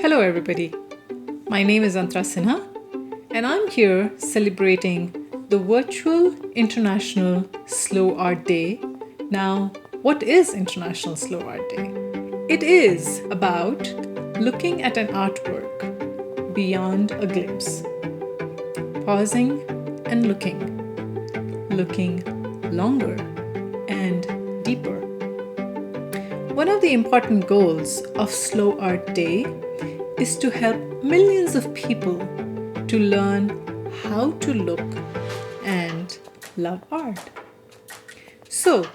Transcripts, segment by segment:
Hello, everybody. My name is Antara Sinha, and I'm here celebrating the virtual International Slow Art Day. Now, what is International Slow Art Day? It is about looking at an artwork beyond a glimpse, pausing and looking longer and deeper. One of the important goals of Slow Art Day is to help millions of people to learn how to look and love art. So,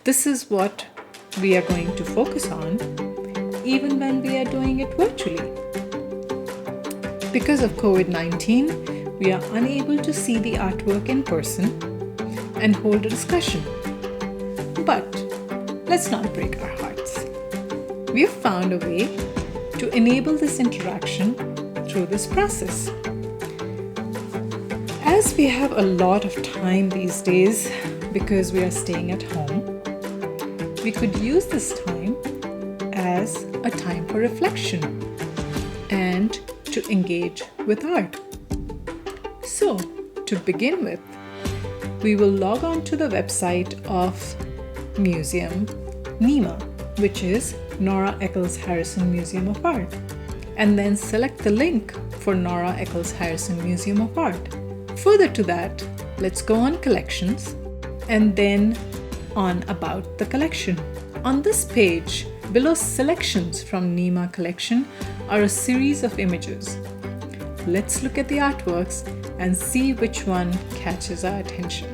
this is what we are going to focus on, even when we are doing it virtually. Because of COVID-19, we are unable to see the artwork in person and hold a discussion. But let's not break our hearts. We have found a way to enable this interaction through this process. As we have a lot of time these days because we are staying at home, we could use this time as a time for reflection and to engage with art. So, to begin with, we will log on to the website of Museum NEMA, which is Nora Eccles Harrison Museum of Art, and then select the link for Nora Eccles Harrison Museum of Art. Further to that, let's go on Collections and then on About the Collection. On this page, below Selections from NEMA Collection are a series of images. Let's look at the artworks and see which one catches our attention.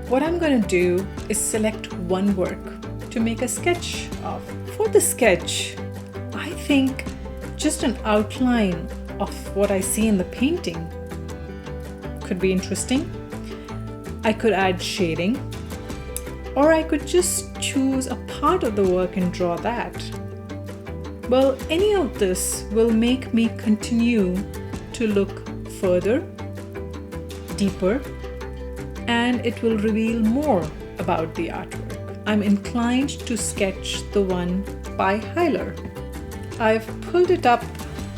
What I'm going to do is select one work to make a sketch of. For the sketch, I think just an outline of what I see in the painting could be interesting. I could add shading, or I could just choose a part of the work and draw that. Well, any of this will make me continue to look further, deeper, and it will reveal more about the artwork. I'm inclined to sketch the one by Heiler. I've pulled it up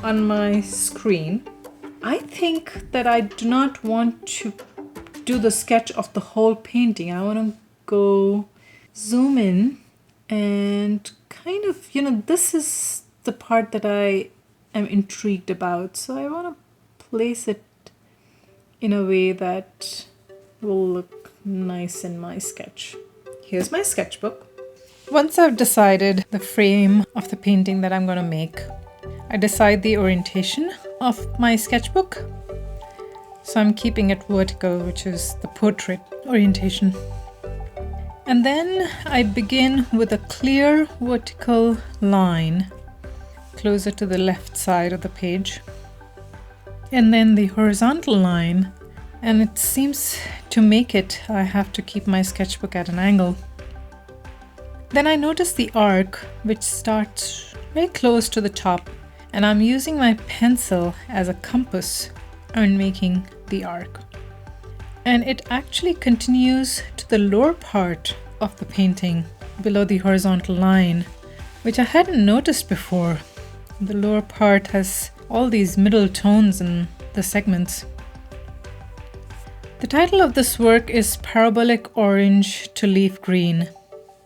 on my screen. I think that I do not want to do the sketch of the whole painting. I want to go zoom in and kind of, this is the part that I am intrigued about. So I want to place it in a way that will look nice in my sketch. Here's my sketchbook. Once I've decided the frame of the painting that I'm going to make, I decide the orientation of my sketchbook. So I'm keeping it vertical, which is the portrait orientation. And then I begin with a clear vertical line closer to the left side of the page. And then the horizontal line. And it seems to make it, I have to keep my sketchbook at an angle. Then I notice the arc, which starts very close to the top, and I'm using my pencil as a compass on making the arc. And it actually continues to the lower part of the painting, below the horizontal line, which I hadn't noticed before. The lower part has all these middle tones in the segments. The title of this work is Parabolic Orange to Leaf Green.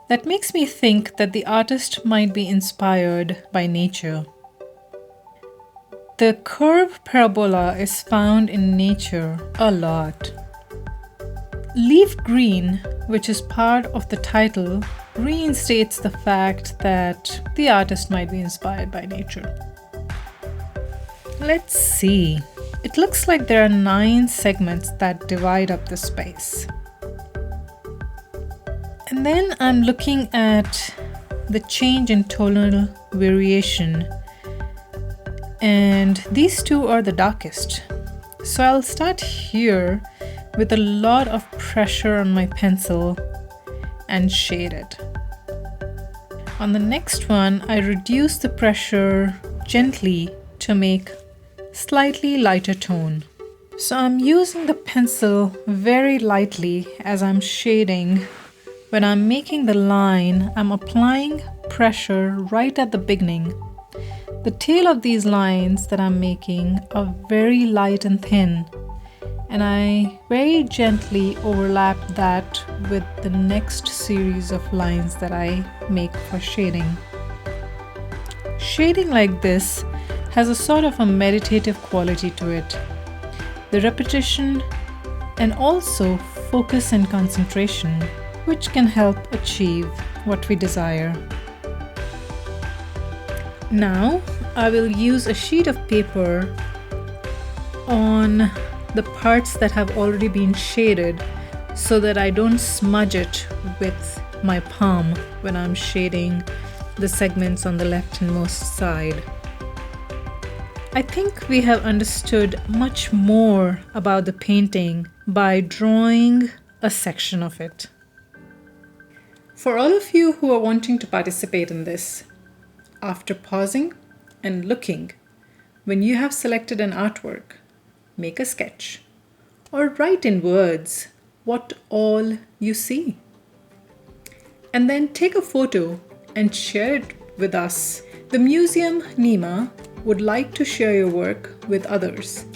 That makes me think that the artist might be inspired by nature. The curve parabola is found in nature a lot. Leaf green, which is part of the title, reinstates the fact that the artist might be inspired by nature. Let's see. It looks like there are 9 segments that divide up the space. And then I'm looking at the change in tonal variation. And these two are the darkest. So I'll start here with a lot of pressure on my pencil and shade it. On the next one, I reduce the pressure gently to make slightly lighter tone. So I'm using the pencil very lightly as I'm shading. When I'm making the line, I'm applying pressure right at the beginning The tail of these lines that I'm making are very light and thin, and I very gently overlap that with the next series of lines that I make for shading. Shading like this has a sort of a meditative quality to it. The repetition and also focus and concentration, which can help achieve what we desire. Now I will use a sheet of paper on the parts that have already been shaded so that I don't smudge it with my palm when I'm shading the segments on the left-handmost side. I think we have understood much more about the painting by drawing a section of it. For all of you who are wanting to participate in this, after pausing and looking, when you have selected an artwork, make a sketch or write in words what all you see. And then take a photo and share it with us. The Museum Nima would like to share your work with others,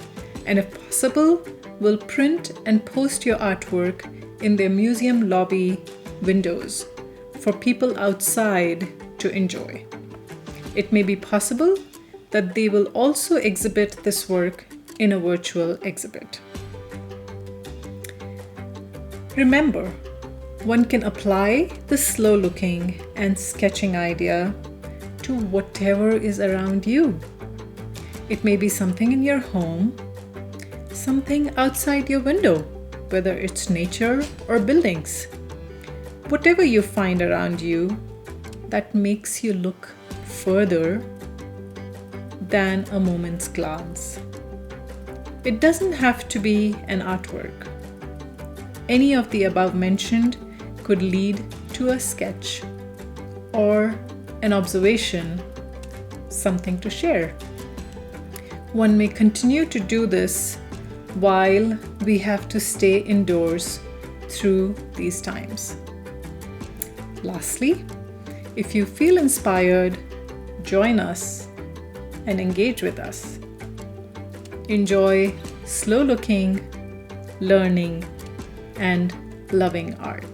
and if possible, will print and post your artwork in their museum lobby windows for people outside to enjoy. It may be possible that they will also exhibit this work in a virtual exhibit. Remember, one can apply the slow looking and sketching idea to whatever is around you. It may be something in your home, something outside your window, whether it's nature or buildings. Whatever you find around you that makes you look further than a moment's glance. It doesn't have to be an artwork. Any of the above mentioned could lead to a sketch or an observation, something to share. One may continue to do this while we have to stay indoors through these times. Lastly, if you feel inspired, join us and engage with us. Enjoy slow looking, learning, and loving art.